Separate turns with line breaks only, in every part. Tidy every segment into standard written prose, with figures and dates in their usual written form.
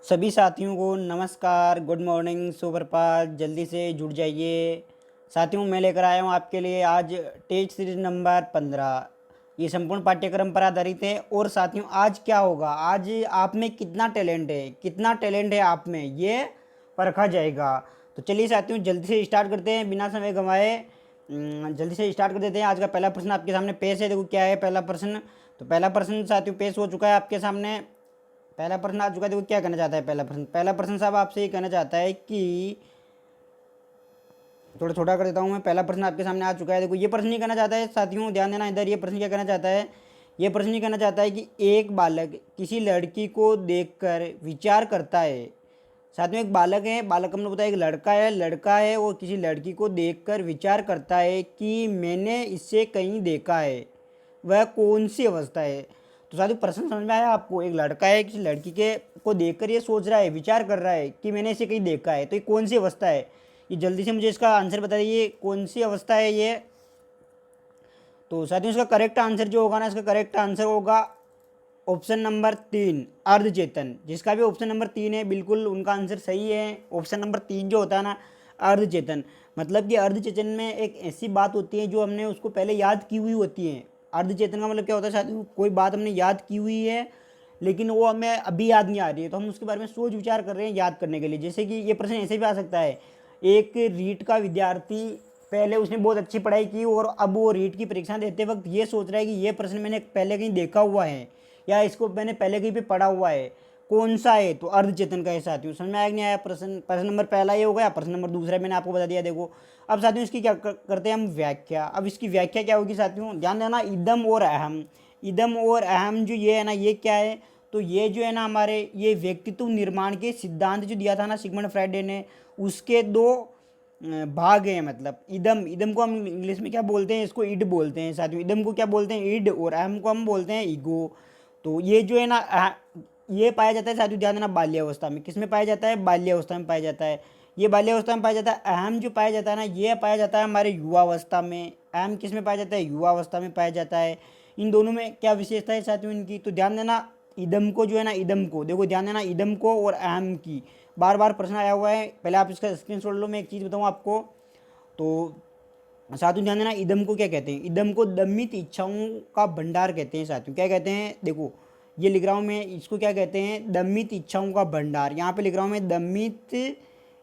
सभी साथियों को नमस्कार, गुड मॉर्निंग, सुप्रभात। जल्दी से जुड़ जाइए। साथियों, मैं लेकर आया हूँ आपके लिए आज टेस्ट सीरीज नंबर 15। ये संपूर्ण पाठ्यक्रम पर आधारित है। और साथियों, आज क्या होगा, आज आप में कितना टैलेंट है आप में, ये परखा जाएगा। तो चलिए साथियों, जल्दी से स्टार्ट करते हैं बिना समय गंवाए। जल्दी से स्टार्ट कर देते हैं। आज का पहला प्रश्न आपके सामने पेश है। देखो क्या है पहला प्रश्न। तो पहला प्रश्न साथियों पेश हो चुका है आपके सामने। पहला प्रश्न आ चुका है। देखो क्या कहना चाहता है पहला प्रश्न साहब आपसे ये कहना चाहता है कि, थोड़ा छोटा कर देता हूँ मैं। पहला प्रश्न आपके सामने आ चुका है। देखो ये प्रश्न नहीं कहना चाहता है साथियों, ध्यान देना इधर। ये प्रश्न क्या कहना चाहता है, ये प्रश्न नहीं कहना चाहता है कि एक बालक किसी लड़की को देखकर विचार करता है। साथियों एक बालक है, बालक हमने बताया एक लड़का है वो किसी लड़की को देखकर विचार करता है कि मैंने इससे कहीं देखा है। वह कौन सी अवस्था है। तो साथियों प्रश्न समझ में आया आपको। एक लड़का है किसी लड़की के को देखकर ये सोच रहा है, विचार कर रहा है कि मैंने इसे कहीं देखा है। तो ये कौन सी अवस्था है, ये जल्दी से मुझे इसका आंसर बता दीजिए, कौन सी अवस्था है ये। तो साथियों इसका करेक्ट आंसर जो होगा ना, इसका करेक्ट आंसर होगा ऑप्शन नंबर 3, अर्धचेतन। जिसका भी ऑप्शन नंबर 3 है बिल्कुल उनका आंसर सही है। ऑप्शन नंबर 3 जो होता है ना, अर्धचेतन। मतलब कि अर्धचेतन में एक ऐसी बात होती है जो हमने उसको पहले याद की हुई होती है। अर्धचेतन का मतलब क्या होता है साथियों, कोई बात हमने याद की हुई है लेकिन वो हमें अभी याद नहीं आ रही है, तो हम उसके बारे में सोच विचार कर रहे हैं याद करने के लिए। जैसे कि ये प्रश्न ऐसे भी आ सकता है, एक रीट का विद्यार्थी, पहले उसने बहुत अच्छी पढ़ाई की और अब वो रीट की परीक्षा देते वक्त ये सोच रहा है कि ये प्रश्न मैंने पहले कहीं देखा हुआ है या इसको मैंने पहले कहीं पे पढ़ा हुआ है, कौन सा है। तो अर्धचेतन का है साथियों। समझ में आया कि नहीं आया। प्रश्न नंबर पहला ये हो गया। प्रश्न नंबर दूसरा मैंने आपको बता दिया। देखो अब साथियों इसकी क्या करते हैं हम, व्याख्या। अब इसकी व्याख्या क्या होगी साथियों, ध्यान देना। इदम और अहम जो ये है ना, ये क्या है। तो ये जो है ना हमारे, ये व्यक्तित्व निर्माण के सिद्धांत जो दिया था ना सिगमंड फ्राइडे ने, उसके दो भाग हैं। मतलब इदम, इदम को हम इंग्लिश में क्या बोलते हैं, इसको इड बोलते हैं साथियों। इदम को क्या बोलते हैं, इड। और अहम को हम बोलते हैं ईगो। तो ये जो है ना ये पाया जाता है साथियों, ध्यान देना, बाल्यावस्था में। किस में पाया जाता है, बाल्यावस्था में पाया जाता है। ये बाल्यावस्था में पाया जाता है। अहम जो पाया जाता है ना, ये पाया जाता है हमारे युवावस्था में। अहम किस में पाया जाता है, युवावस्था में पाया जाता है। इन दोनों में क्या विशेषता है साथियों इनकी, तो ध्यान देना। इदम को जो है ना, इदम को देखो, ध्यान देना, इदम को और अहम की बार बार प्रश्न आया हुआ है। पहले आप इसका स्क्रीनशॉट लो। मैं एक चीज़ बताऊँ आपको। तो साथियों ध्यान देना, इदम को क्या कहते हैं, इदम को दमित इच्छाओं का भंडार कहते हैं साथियों। क्या कहते हैं, देखो ये लिख रहा हूँ मैं, इसको क्या कहते हैं, दमित इच्छाओं का भंडार। यहाँ पे लिख रहा हूँ मैं, दमित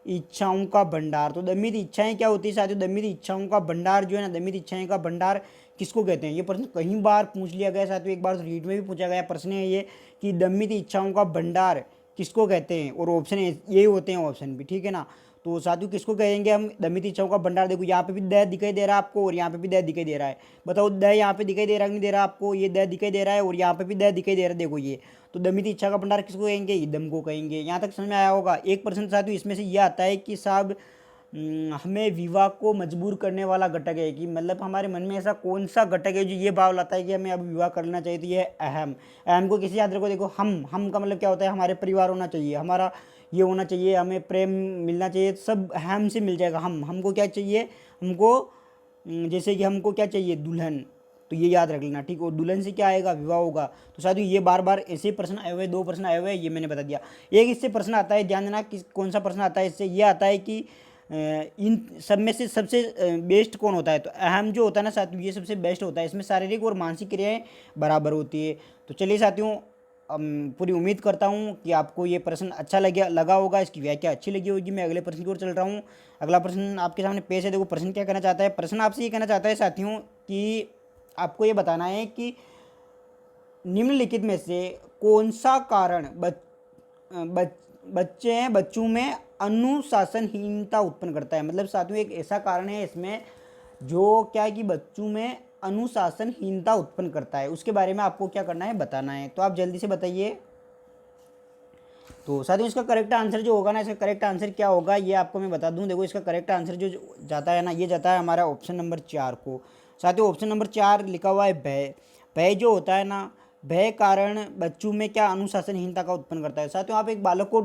इच्छाओं का भंडार। तो दमित इच्छाएं क्या होती है साथियों, दमित इच्छाओं का भंडार जो है ना, दमित इच्छाएं का भंडार किसको कहते हैं। ये प्रश्न कई बार पूछ लिया गया साथियों, एक बार तो रीट में भी पूछा गया प्रश्न है ये, कि दमित इच्छाओं का भंडार किसको कहते हैं। और ऑप्शन यही होते हैं ऑप्शन भी, ठीक है ना। तो साथियों किसको कहेंगे हम, दमित इच्छाओं का भंडार। देखो यहाँ पे भी द दिखाई दे रहा है आपको और यहाँ पे भी द दिखाई दे रहा है। बताओ द यहाँ पे दिखाई दे रहा है नहीं दे रहा आपको, ये द दिखाई दे रहा है और यहाँ पे भी द दिखाई दे रहा है। देखो ये, तो दमित इच्छा का भंडार किसको कहेंगे, इदम को कहेंगे। यहाँ तक समझ में आया होगा। एक पर्सन साथियों इसमें से ये आता है कि साहब हमें विवाह को मजबूर करने वाला घटक है, कि मतलब हमारे मन में ऐसा कौन सा घटक है जो ये भाव लाता है कि हमें अब विवाह कर लेना चाहिए। तो ये अहम। अहम को किसी याद रखो। देखो हम का मतलब क्या होता है, हमारे परिवार होना चाहिए, हमारा ये होना चाहिए, हमें प्रेम मिलना चाहिए, सब हम से मिल जाएगा। हमको क्या चाहिए, हमको जैसे कि हमको क्या चाहिए, दुल्हन। तो ये याद रख लेना, ठीक। और दुल्हन से क्या आएगा, विवाह होगा। तो साथियों ये बार बार ऐसे प्रश्न आए हुए, दो प्रश्न आए हुए, ये मैंने बता दिया। एक इससे प्रश्न आता है, ध्यान देना कि कौन सा प्रश्न आता है इससे, ये आता है कि इन सब में से सबसे बेस्ट कौन होता है। तो अहम जो होता है ना साथियों, ये सबसे बेस्ट होता है। इसमें शारीरिक और मानसिक क्रियाएं बराबर होती है। तो चलिए साथियों, पूरी उम्मीद करता हूँ कि आपको ये प्रश्न अच्छा लगा होगा, इसकी व्याख्या अच्छी लगी होगी। मैं अगले प्रश्न की ओर चल रहा हूँ। अगला प्रश्न आपके सामने पेश है। देखो प्रश्न क्या कहना चाहता है, प्रश्न आपसे ये कहना चाहता है साथियों कि आपको ये बताना है कि निम्नलिखित में से कौन सा कारण बच्चों में अनुशासनहीनता उत्पन्न करता है। मतलब साथियों एक ऐसा कारण है इसमें जो क्या है कि बच्चों में अनुशासनहीनता उत्पन्न करता है, उसके बारे में आपको क्या करना है, बताना है। तो आप जल्दी से बताइए। तो साथियों इसका करेक्ट आंसर जो होगा ना, इसका करेक्ट आंसर क्या होगा ये आपको मैं बता दूं। देखो इसका करेक्ट आंसर जो जाता है ना, ये जाता है हमारा ऑप्शन नंबर 4 को। साथियों ऑप्शन नंबर 4 लिखा हुआ है भय। भय जो होता है ना, भय कारण बच्चों में क्या अनुशासनहीनता का उत्पन्न करता है। साथियों आप एक बालक को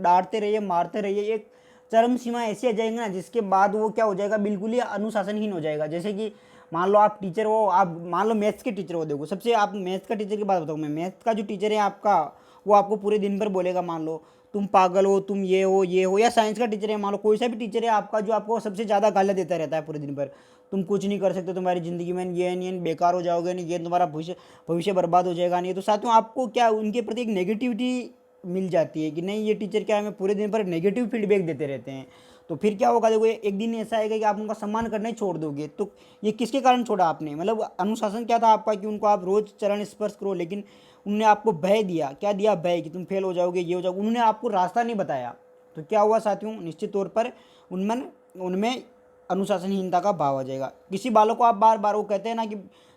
डांटते रहिए, मारते रहिए, एक चरम सीमा ऐसी आ जाएगी ना जिसके बाद वो क्या हो जाएगा, बिल्कुल ही अनुशासनहीन हो जाएगा। जैसे कि मान लो आप टीचर हो, आप मान लो मैथ्स के टीचर हो। देखो सबसे आप मैथ्स का टीचर की बात बताऊँ मैं, मैथ्स का जो टीचर है आपका, वो आपको पूरे दिन भर बोलेगा मान लो, तुम पागल हो, तुम ये हो, या साइंस का टीचर है, मान लो कोई सा भी टीचर है आपका जो आपको सबसे ज़्यादा गालियाँ देता रहता है पूरे दिन भर, तुम कुछ नहीं कर सकते, तुम्हारी ज़िंदगी में ये नहीं, बेकार हो जाओगे, नहीं ये तुम्हारा भविष्य भविष्य बर्बाद हो जाएगा, नहीं, तो साथियों आपको क्या उनके प्रति एक नेगेटिविटी मिल जाती है कि नहीं ये टीचर क्या है, हमें पूरे दिन पर नेगेटिव फीडबैक देते रहते हैं। तो फिर क्या होगा, देखो एक दिन ऐसा आएगा कि आप उनका सम्मान करना ही छोड़ दोगे। तो ये किसके कारण छोड़ा आपने, मतलब अनुशासन क्या था आपका कि उनको आप रोज़ चरण स्पर्श करो, लेकिन उन्होंने आपको भय दिया, क्या दिया, भय कि तुम फेल हो जाओगे, ये हो जाओगे, उन्होंने आपको रास्ता नहीं बताया। तो क्या हुआ साथियों, निश्चित तौर पर उनमें उनमें अनुशासनहीनता का भाव आ जाएगा। किसी बालक को आप बार बार, वो कहते हैं ना कि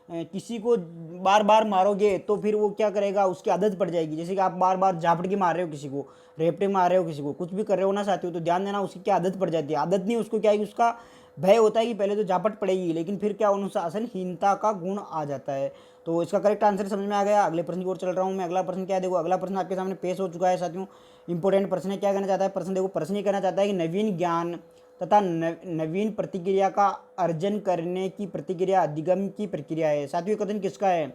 किसी को बार बार मारोगे तो फिर वो क्या करेगा, उसकी आदत पड़ जाएगी। जैसे कि आप बार बार झापड़ मार रहे हो किसी को, रेपटे मार रहे हो किसी को, कुछ भी कर रहे हो ना साथियों, तो ध्यान देना उसकी क्या आदत पड़ जाती है। आदत नहीं, उसको क्या है कि उसका भय होता है कि पहले तो झापट पड़ेगी, लेकिन फिर क्या अनुशासनहीनता का गुण आ जाता है। तो इसका करेक्ट आंसर समझ में आ गया। अगले प्रश्न की ओर चल रहा हूँ मैं। अगला प्रश्न क्या है, देखो अगला प्रश्न आपके सामने पेश हो चुका है साथियों। इंपॉर्टेंट प्रश्न है, क्या कहना चाहता है प्रश्न, देखो प्रश्न ये कहना चाहता है कि नवीन ज्ञान तथा नवीन प्रतिक्रिया का अर्जन करने की प्रतिक्रिया अधिगम की प्रक्रिया है। साथियों कथन किसका है,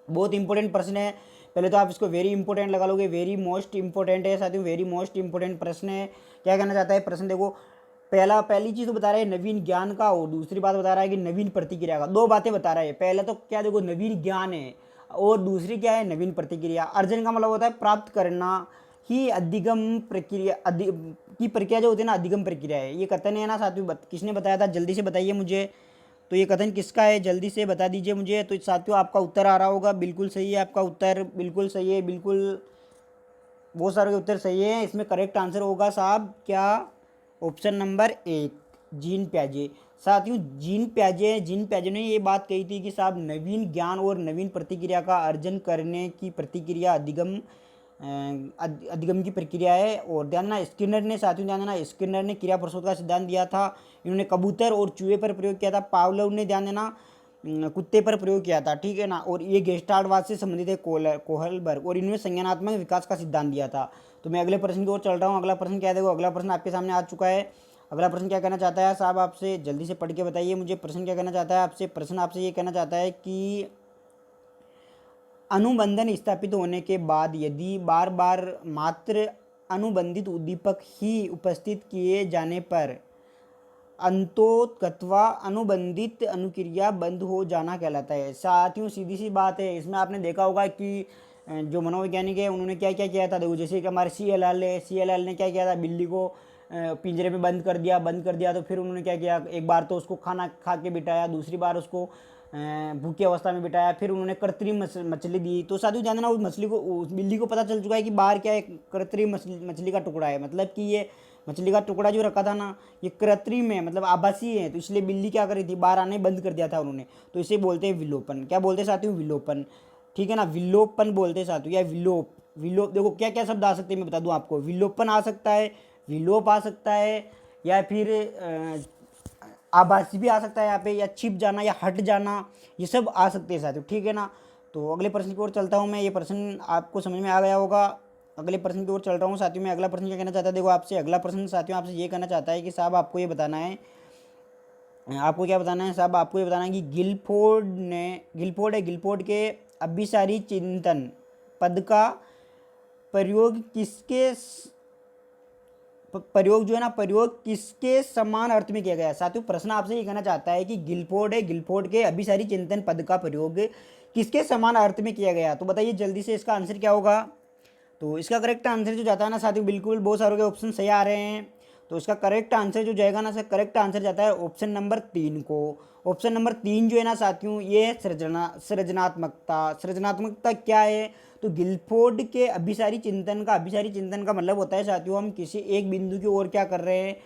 बहुत इंपॉर्टेंट प्रश्न है। पहले तो आप इसको वेरी इंपॉर्टेंट लगा लोगे, वेरी मोस्ट इंपॉर्टेंट है साथियों, वेरी मोस्ट इंपॉर्टेंट प्रश्न है। क्या कहना चाहता है प्रश्न, देखो पहली चीज़ तो बता रहा है नवीन ज्ञान का, और दूसरी बात बता रहा है कि नवीन प्रतिक्रिया का। दो बातें बता रहा है। पहले तो क्या, देखो नवीन ज्ञान है, और दूसरी क्या है, नवीन प्रतिक्रिया। अर्जन का मतलब होता है प्राप्त करना, ही अधिगम प्रक्रिया की प्रक्रिया जो होती है ना, अधिगम प्रक्रिया है। ये कथन है ना साथियों, किसने बताया था, जल्दी से बताइए मुझे। तो ये कथन किसका है, जल्दी से बता दीजिए मुझे। तो साथियों आपका उत्तर आ रहा होगा, बिल्कुल सही है आपका उत्तर, बिल्कुल सही है, बिल्कुल बहुत सारे उत्तर सही है। इसमें करेक्ट आंसर होगा साहब क्या, ऑप्शन नंबर 1, जीन प्याजे। साथियों जीन प्याजे ने ये बात कही थी कि साहब नवीन ज्ञान और नवीन प्रतिक्रिया का अर्जन करने की प्रतिक्रिया अधिगम की प्रक्रिया है। और ध्यान देना स्किनर ने, साथियों ध्यान देना, स्किनर ने क्रिया प्रसोध का सिद्धांत दिया था। इन्होंने कबूतर और चूहे पर प्रयोग किया था। पावलोव ने, ध्यान देना, कुत्ते पर प्रयोग किया था, ठीक है ना। और ये गेस्टाल्टवाद से संबंधित है, कोहलबर्ग, और इन्होंने संज्ञानात्मक विकास का सिद्धांत दिया था। तो मैं अगले प्रश्न की ओर चल रहा हूँ। अगला प्रश्न क्या है, देखो अगला प्रश्न आपके सामने आ चुका है। अगला प्रश्न क्या कहना चाहता है साहब आपसे, जल्दी से पढ़ के बताइए मुझे। प्रश्न क्या कहना चाहता है आपसे, प्रश्न आपसे ये कहना चाहता है कि अनुबंधन स्थापित होने के बाद यदि बार बार मात्र अनुबंधित उद्दीपक ही उपस्थित किए जाने पर अंतोतत्वा अनुबंधित अनुक्रिया बंद हो जाना कहलाता है। साथियों सीधी सी बात है, इसमें आपने देखा होगा कि जो मनोवैज्ञानिक है उन्होंने क्या क्या किया था, देखो जैसे कि हमारे सी एल एल ने क्या किया था, बिल्ली को पिंजरे में बंद कर दिया। तो फिर उन्होंने क्या किया, एक बार तो उसको खाना खा के बिठाया, दूसरी बार उसको भूखी अवस्था में बिठाया, फिर उन्होंने कृत्रिम मछली दी। तो साथियों जानना उस मछली को, उस बिल्ली को पता चल चुका है कि बाहर क्या है, कृत्रिम मछली का टुकड़ा है, मतलब कि ये मछली का टुकड़ा जो रखा था ना, ये कृत्रिम है, मतलब आभासी है। तो इसलिए बिल्ली क्या कर रही थी, बाहर आने बंद कर दिया था उन्होंने। तो इसे बोलते हैं विलोपन। क्या बोलते हैं साथियों, विलोपन, ठीक है ना, विलोपन बोलते हैं साथियों, या विलोप देखो क्या क्या शब्द आ सकते हैं मैं बता दूं आपको। विलोपन आ सकता है, विलोप आ सकता है, या फिर आभासी भी आ सकता है यहाँ पे, या छिप जाना या हट जाना, ये सब आ सकते हैं साथियों, ठीक है ना। तो अगले प्रश्न की ओर चलता हूँ मैं। ये प्रश्न आपको समझ में आ गया होगा। अगले प्रश्न की ओर चल रहा हूँ साथियों में। अगला प्रश्न क्या कहना चाहता है, देखो आपसे अगला प्रश्न साथियों आपसे ये कहना चाहता है कि साहब आपको ये बताना है, आपको क्या बताना है साहब, आपको ये बताना है कि गिलफोर्ड के अभिसारी चिंतन पद का प्रयोग किसके समान अर्थ में किया गया है। साथियों प्रश्न आपसे ये कहना चाहता है कि गिलफोर्ड के अभिसारी चिंतन पद का प्रयोग किसके समान अर्थ में किया गया। तो बताइए जल्दी से इसका आंसर क्या होगा। तो इसका करेक्ट आंसर जो जाता है ना साथियों, बिल्कुल बहुत सारों के ऑप्शन सही आ रहे हैं। तो इसका करेक्ट आंसर जो जाएगा ना सर, करेक्ट आंसर जाता है ऑप्शन नंबर 3 को। ऑप्शन नंबर 3 जो है ना साथियों, ये है सृजनात्मकता क्या है, तो गिलफोर्ड के अभिसारी चिंतन का मतलब होता है साथियों, हम किसी एक बिंदु की ओर क्या कर रहे हैं,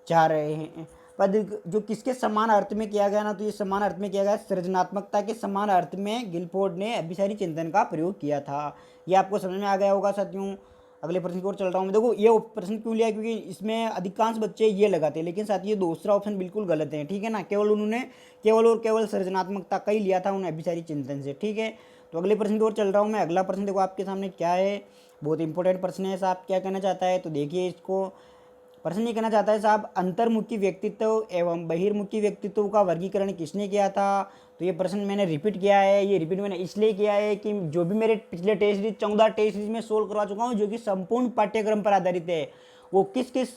जा रहे हैं। पद जो किसके समान अर्थ में किया गया ना, तो ये समान अर्थ में किया गया, सृजनात्मकता के समान अर्थ में गिलफोर्ड ने अभिसारी चिंतन का प्रयोग किया था। ये आपको समझ में आ गया होगा साथियों। अगले प्रश्न की ओर चल रहा हूँ मैं। देखो ये प्रश्न क्यों लिया, क्योंकि इसमें अधिकांश बच्चे ये लगाते हैं, लेकिन साथ ये दूसरा ऑप्शन बिल्कुल गलत है, ठीक है ना। केवल सृजनात्मकता का ही लिया था उन्हें अभिसारी चिंतन से, ठीक है। तो अगले प्रश्न की ओर चल रहा हूँ मैं। अगला प्रश्न देखो आपके सामने क्या है, बहुत इंपॉर्टेंट प्रश्न है साहब, क्या कहना चाहता है, तो देखिए इसको। प्रश्न ये कहना चाहता है साहब, अंतर्मुखी व्यक्तित्व एवं बहिर्मुखी व्यक्तित्व का वर्गीकरण किसने किया था। तो ये प्रश्न मैंने रिपीट किया है, ये रिपीट मैंने इसलिए किया है कि जो भी मेरे पिछले टेस्ट सीरीज 14 टेस्ट सीरीज में सोल्व करवा चुका हूँ जो कि संपूर्ण पाठ्यक्रम पर आधारित है, वो किस किस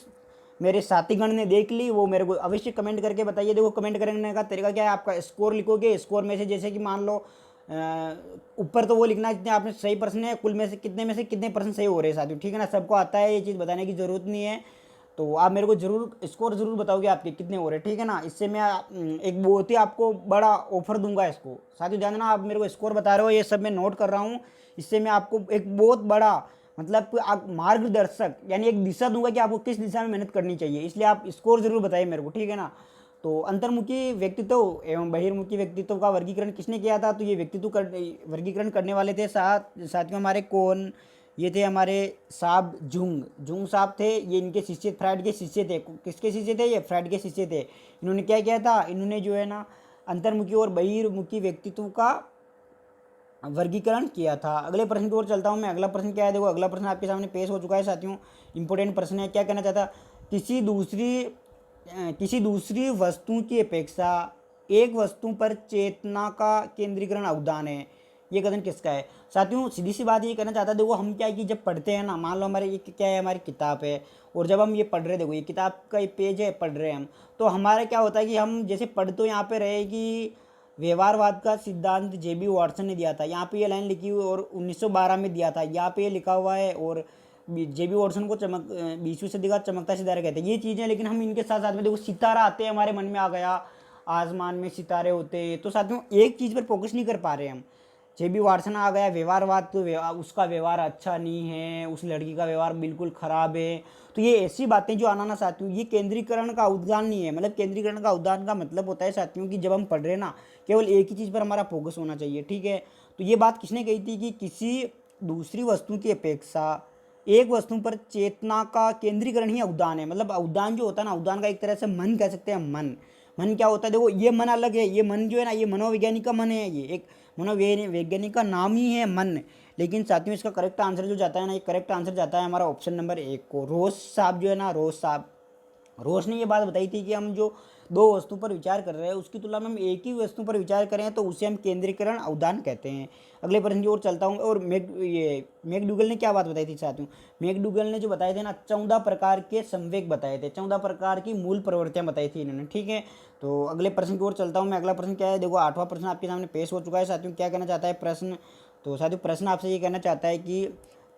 मेरे साथीगण ने देख ली वो मेरे को अवश्य कमेंट करके बताइए। देखो कमेंट करने का तरीका क्या है, आपका स्कोर लिखोगे, स्कोर में से जैसे कि मान लो ऊपर तो वो लिखना है जितने आपने सही प्रश्न है, कुल में से कितने प्रश्न सही हो रहे हैं साथियों, ठीक है ना। सबको आता है, ये चीज़ बताने की ज़रूरत नहीं है। तो आप मेरे को जरूर स्कोर जरूर बताओगे आपके कितने हो रहे हैं, ठीक है ना। इससे मैं एक बहुत ही आपको बड़ा ऑफर दूंगा इसको। साथियों ध्यान देना, आप मेरे को स्कोर बता रहे हो, ये सब मैं नोट कर रहा हूँ। इससे मैं आपको एक बहुत बड़ा मतलब आप मार्गदर्शक यानी एक दिशा दूंगा कि आपको किस दिशा में मेहनत करनी चाहिए। इसलिए आप स्कोर जरूर बताइए मेरे को, ठीक है ना। तो अंतर्मुखी व्यक्तित्व एवं बहिर्मुखी व्यक्तित्व का वर्गीकरण किसने किया था। तो ये वर्गीकरण करने वाले थे साथियों हमारे कौन, ये थे हमारे साहब जुंग साहब थे। ये इनके शिष्य फ्राइड के शिष्य थे। किसके शिष्य थे, ये फ्राइड के शिष्य थे। इन्होंने क्या किया था, इन्होंने जो है ना अंतर्मुखी और बहिर्मुखी व्यक्तित्व का वर्गीकरण किया था। अगले प्रश्न की ओर चलता हूँ मैं। अगला प्रश्न क्या है, देखो अगला प्रश्न आपके सामने पेश हो चुका है साथियों, इंपॉर्टेंट प्रश्न है। क्या कहना चाहता, किसी दूसरी वस्तु की अपेक्षा एक वस्तु पर चेतना का केंद्रीकरण अवदान है, ये कथन किसका है। साथियों सीधी सी बात ये कहना चाहता है, देखो हम क्या है कि जब पढ़ते हैं ना, मान लो हमारे ये क्या है, हमारी किताब है, और जब हम ये पढ़ रहे, देखो ये किताब का ये पेज है, पढ़ रहे हैं हम, तो हमारा क्या होता है कि हम जैसे पढ़ तो यहाँ पे रहे कि व्यवहारवाद का सिद्धांत जेबी वाटसन ने दिया था, यहाँ पे ये लाइन लिखी हुई और 1912 में दिया था, यहाँ पे ये लिखा हुआ है। और जेबी वाटसन को 20वीं सदी का चमकता सितारा कहते हैं, ये चीज़ें। लेकिन हम इनके साथ साथ में देखो सितारा आते हैं, हमारे मन में आ गया आसमान में सितारे होते हैं, तो साथियों एक चीज़ पर फोकस नहीं कर पा रहे हम। जेबी वाटसन आ गया, व्यवहारवाद, तो उसका व्यवहार अच्छा नहीं है, उस लड़की का व्यवहार बिल्कुल ख़राब है। तो ये ऐसी बातें जो आना ना साथियों, ये केंद्रीकरण का उद्गान नहीं है। मतलब केंद्रीकरण का उद्गान का मतलब होता है साथियों कि जब हम पढ़ रहे हैं ना, केवल एक ही चीज़ पर हमारा फोकस होना चाहिए, ठीक है। तो ये बात किसने कही थी कि किसी दूसरी वस्तु की अपेक्षा एक वस्तु पर चेतना का केंद्रीकरण ही अवदान है। मतलब अवदान जो होता है ना, अवदान का एक तरह से मन कह सकते हैं। मन क्या होता है, देखो ये मन अलग है, ये मन जो है ना, ये मनोवैज्ञानिक का मन है, ये एक मनोवैज्ञानिक का नाम ही है मन। लेकिन साथियों इसका करेक्ट आंसर जो जाता है ना, ये करेक्ट आंसर जाता है हमारा ऑप्शन नंबर 1 को। रोज साहब जो है ना, रोज ने ये बात बताई थी कि हम जो दो वस्तु पर विचार कर रहे हैं उसकी तुलना में हम एक ही वस्तु पर विचार करें तो उसे हम केंद्रीकरण अवदान कहते हैं। अगले प्रश्न की ओर चलता हूँ। और मैकडूगल ने क्या बात बताई थी साथियों, मैकडूगल ने जो बताए थे ना 14 प्रकार के संवेग बताए थे, 14 प्रकार की मूल प्रवृत्तियाँ बताई थी इन्होंने, ठीक है। तो अगले प्रश्न की ओर चलता हूँ मैं। अगला प्रश्न क्या है, देखो 8वां प्रश्न आपके सामने पेश हो चुका है साथियों। क्या कहना चाहता है प्रश्न, तो साथियों प्रश्न आपसे ये कहना चाहता है कि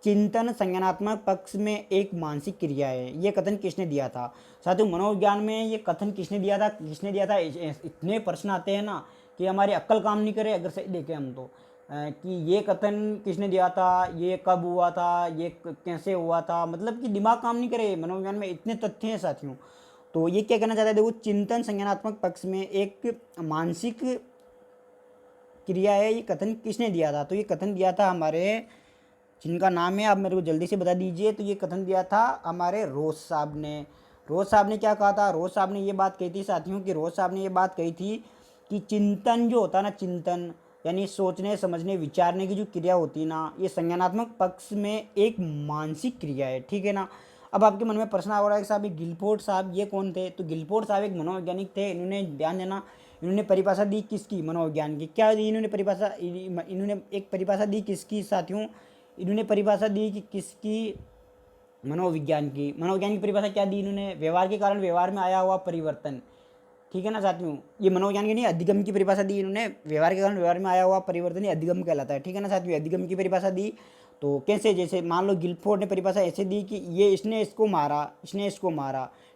चिंतन संज्ञानात्मक पक्ष में एक मानसिक क्रिया है, ये कथन किसने दिया था। साथियों मनोविज्ञान में ये कथन किसने दिया था, इतने प्रश्न आते हैं ना कि हमारी अक्ल काम नहीं करे अगर सही देखें हम तो, कि ये कथन किसने दिया था, ये कब हुआ था, ये कैसे हुआ था, मतलब कि दिमाग काम नहीं करे। मनोविज्ञान में इतने तथ्य हैं साथियों। तो ये क्या कहना चाहता है, देखो चिंतन संज्ञानात्मक पक्ष में एक मानसिक क्रिया है, ये कथन किसने दिया था। तो ये कथन दिया था हमारे, जिनका नाम है आप मेरे को जल्दी से बता दीजिए। तो ये कथन दिया था हमारे रोज साहब ने। रोज साहब ने क्या कहा था, रोज साहब ने ये बात कही थी साथियों कि रोज साहब ने ये बात कही थी कि चिंतन जो होता है ना, चिंतन यानी सोचने समझने विचारने की जो क्रिया होती है ना, ये संज्ञानात्मक पक्ष में एक मानसिक क्रिया है, ठीक है ना। अब आपके मन में प्रश्न आ रहा है कि साहब ये गिलफोर्ड साहब ये कौन थे। तो गिलफोर्ड साहब एक मनोवैज्ञानिक थे। इन्होंने ध्यान देना, इन्होंने परिभाषा दी किसकी, मनोविज्ञान की। क्या दी इन्होंने परिभाषा, इन्होंने एक परिभाषा दी किसकी साथियों, इन्होंने परिभाषा दी कि किसकी, मनोविज्ञान की। मनोविज्ञान की परिभाषा क्या दी इन्होंने, व्यवहार के कारण व्यवहार में आया हुआ परिवर्तन, ठीक है ना साथियों। ये मनोविज्ञान की नहीं, अधिगम की परिभाषा दी इन्होंने, व्यवहार के कारण व्यवहार में आया हुआ परिवर्तन ये अधिगम कहलाता है, ठीक है ना साथियों। अधिगम की परिभाषा दी तो कैसे, जैसे मान लो गिलफोर्ड ने परिभाषा ऐसे दी कि ये इसने इसको मारा,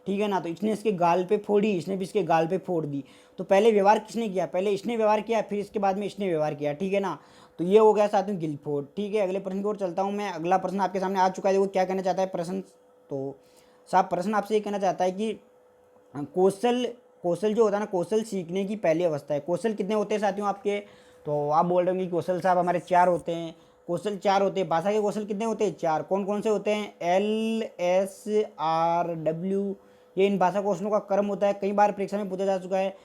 ठीक है ना। तो इसने इसके गाल पे फोड़ी, इसने भी इसके गाल पे फोड़ दी। तो पहले व्यवहार किसने किया, पहले इसने व्यवहार किया, फिर इसके बाद में इसने व्यवहार किया, ठीक है ना। तो ये हो गया साथियों गिलफोर्ड, ठीक है। अगले प्रश्न की ओर चलता हूँ मैं। अगला प्रश्न आपके सामने आ चुका है, देखो क्या कहना चाहता है प्रश्न। तो साहब प्रश्न आपसे ये कहना चाहता है कि कौशल जो होता है ना, कौशल सीखने की पहली अवस्था है। कौशल कितने होते हैं साथियों आपके, तो आप बोल रहे होंगे कौशल साहब हमारे 4 होते हैं। कौशल 4 होते हैं। भाषा के कौशल कितने होते हैं, 4। कौन कौन से होते हैं, LSRW, ये इन भाषा कौशलों का क्रम होता है। कई बार परीक्षा में पूछा जा चुका है।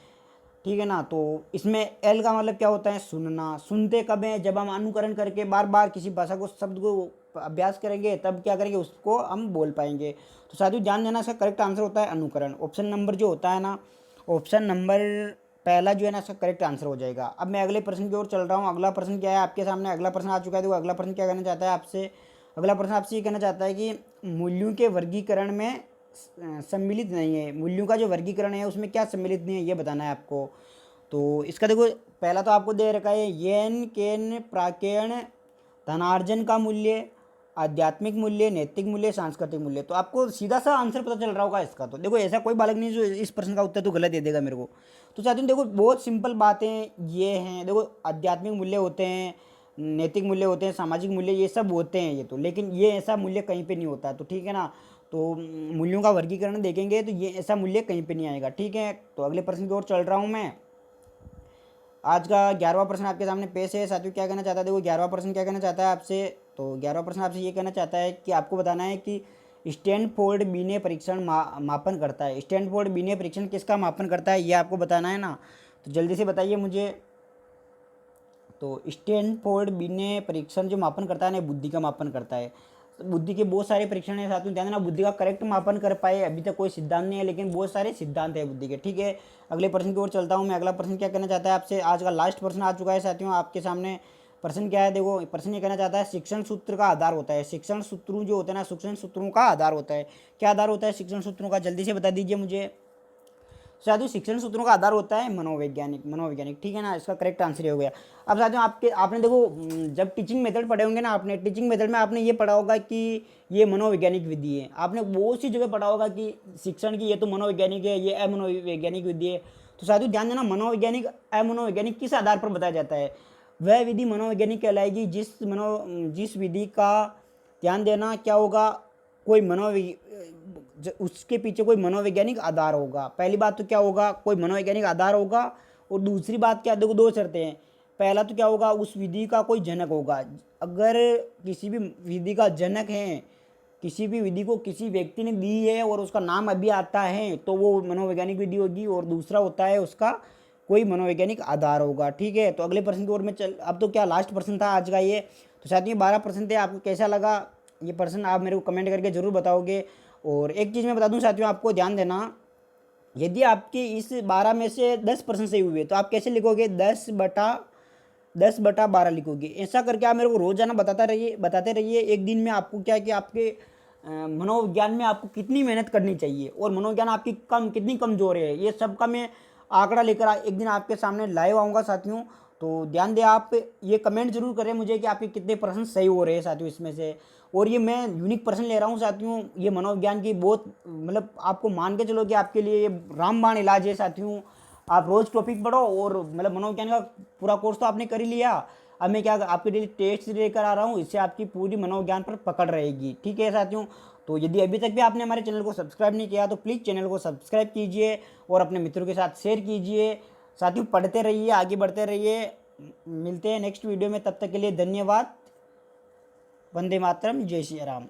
ठीक है ना। तो इसमें एल का मतलब क्या होता है, सुनना। सुनते कब है, जब हम अनुकरण करके बार बार किसी भाषा को, शब्द को अभ्यास करेंगे, तब क्या करेंगे, उसको हम बोल पाएंगे। तो साथियों ध्यान देना, इसका करेक्ट आंसर होता है अनुकरण। ऑप्शन नंबर जो होता है ना, ऑप्शन नंबर पहला जो है ना, इसका करेक्ट आंसर हो जाएगा। अब मैं अगले प्रश्न की ओर चल रहा हूँ। अगला प्रश्न क्या है आपके सामने, अगला प्रश्न आ चुका है। देखो अगला प्रश्न क्या कहना चाहता है आपसे, अगला प्रश्न आपसे ये कहना चाहता है कि मूल्यों के वर्गीकरण में सम्मिलित नहीं है। मूल्यों का जो वर्गीकरण है उसमें क्या सम्मिलित नहीं है, ये बताना है आपको। तो इसका देखो पहला तो आपको दे रखा है येन केन प्राकेण, धनार्जन का मूल्य, आध्यात्मिक मूल्य, नैतिक मूल्य, सांस्कृतिक मूल्य। तो आपको सीधा सा आंसर पता चल रहा होगा इसका। तो देखो ऐसा कोई बालक नहीं जो इस प्रश्न का उत्तर तो गलत दे देगा मेरे को। तो साथियों देखो बहुत सिंपल बातें ये हैं। देखो आध्यात्मिक मूल्य होते हैं, नैतिक मूल्य होते हैं, सामाजिक मूल्य, ये सब होते हैं ये तो, लेकिन ये ऐसा मूल्य कहीं पे नहीं होता। तो ठीक है ना। तो मूल्यों का वर्गीकरण देखेंगे तो ये ऐसा मूल्य कहीं पे नहीं आएगा। ठीक है, तो अगले प्रश्न की ओर चल रहा हूँ मैं। आज का 11वां प्रश्न आपके सामने पेश है। साथियों क्या कहना चाहता है, देखो 11वां प्रश्न क्या कहना चाहता है आपसे। तो 11वां प्रश्न आपसे ये कहना चाहता है कि आपको बताना है कि स्टैनफोर्ड बिने परीक्षण मापन करता है। स्टैनफोर्ड बिने परीक्षण किसका मापन करता है, ये आपको बताना है ना। तो जल्दी से बताइए मुझे। तो स्टैनफोर्ड बिने परीक्षण जो मापन करता है ना, बुद्धि का मापन करता है। बुद्धि के बहुत सारे परीक्षण है साथियों, ध्यान देना। बुद्धि का करेक्ट मापन कर पाए अभी तक कोई सिद्धांत नहीं है, लेकिन बहुत सारे सिद्धांत है बुद्धि के। ठीक है, अगले प्रश्न की ओर चलता हूँ मैं। अगला प्रश्न क्या कहना चाहता है आपसे, आज का लास्ट प्रश्न आ चुका है साथियों आपके सामने। प्रश्न क्या है, देखो प्रश्न ये कहना चाहता है शिक्षण सूत्र का आधार होता है। शिक्षण सूत्रों जो होते हैं ना, शिक्षण सूत्रों का आधार होता है। क्या आधार होता है शिक्षण सूत्रों का, जल्दी से बता दीजिए मुझे। साथियों शिक्षण सूत्रों का आधार होता है मनोवैज्ञानिक। ठीक है ना, इसका करेक्ट आंसर ये हो गया। अब साथियों आपने देखो जब टीचिंग मेथड पढ़े होंगे ना, आपने टीचिंग मेथड में आपने ये पढ़ा होगा कि ये मनोवैज्ञानिक विधि है। आपने बहुत सी जगह पढ़ा होगा कि शिक्षण की ये तो मनोवैज्ञानिक है, ये अमनोवैज्ञानिक विधि है। तो साथियों ध्यान देना, मनोवैज्ञानिक अमनोवैज्ञानिक किस आधार पर बताया जाता है, वह विधि मनोवैज्ञानिक कहलाएगी जिस विधि का, ध्यान देना, क्या होगा, कोई उसके पीछे कोई मनोवैज्ञानिक आधार होगा। पहली बात तो क्या होगा, कोई मनोवैज्ञानिक आधार होगा। और दूसरी बात क्या, देखो दो शर्तें हैं। पहला तो क्या होगा, उस विधि का कोई जनक होगा। अगर किसी भी विधि का जनक है, किसी भी विधि को किसी व्यक्ति ने दी है और उसका नाम अभी आता है, तो वो मनोवैज्ञानिक विधि होगी। और दूसरा होता है उसका कोई मनोवैज्ञानिक आधार होगा। ठीक है, तो अगले प्रश्न की ओर में चल। अब तो क्या लास्ट प्रश्न था आज का ये। तो साथियों 12 प्रश्न थे, आपको कैसा लगा ये प्रश्न आप मेरे को कमेंट करके ज़रूर बताओगे। और एक चीज़ मैं बता दूं साथियों, आपको ध्यान देना, यदि आपके इस 12 में से 10% सही हुए तो आप कैसे लिखोगे, 10/12 लिखोगे। ऐसा करके आप मेरे को रोज़ाना बताते रहिए। एक दिन में आपको क्या है कि आपके मनोविज्ञान में आपको कितनी मेहनत करनी चाहिए और मनोविज्ञान आपकी कितनी कमज़ोर है, ये सब का मैं आंकड़ा लेकर एक दिन आपके सामने लाइव आऊँगा साथियों। तो ध्यान दें, आप ये कमेंट जरूर करें मुझे कि आपके कितने प्रश्न सही हो रहे हैं साथियों इसमें से। और ये मैं यूनिक प्रश्न ले रहा हूँ साथियों, ये मनोविज्ञान की बहुत, मतलब आपको मान के चलो कि आपके लिए ये रामबाण इलाज है साथियों। आप रोज़ टॉपिक पढ़ो और मतलब मनोविज्ञान का पूरा कोर्स तो आपने कर ही लिया। अब मैं क्या आपके लिए टेस्ट लेकर आ रहा हूँ, इससे आपकी पूरी मनोविज्ञान पर पकड़ रहेगी। ठीक है साथियों, तो यदि अभी तक भी आपने हमारे चैनल को सब्सक्राइब नहीं किया तो प्लीज़ चैनल को सब्सक्राइब कीजिए और अपने मित्रों के साथ शेयर कीजिए। साथियों पढ़ते रहिए, आगे बढ़ते रहिए। मिलते हैं नेक्स्ट वीडियो में, तब तक के लिए धन्यवाद। वंदे मातरम, जय श्री राम।